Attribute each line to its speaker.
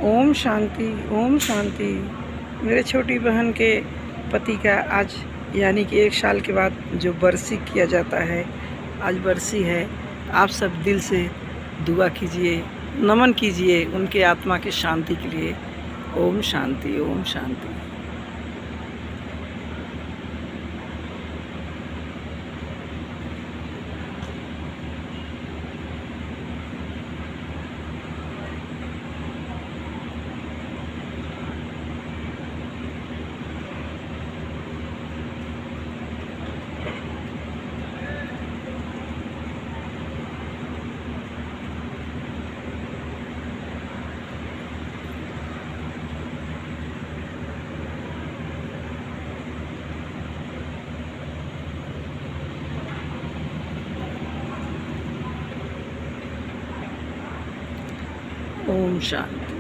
Speaker 1: ओम शांति, ओम शांति। मेरे छोटी बहन के पति का आज यानी कि 1 साल के बाद जो बरसी किया जाता है, आज बरसी है। आप सब दिल से दुआ कीजिए, नमन कीजिए उनके आत्मा की शांति के लिए। ओम शांति, ओम शांति। ओम शांति।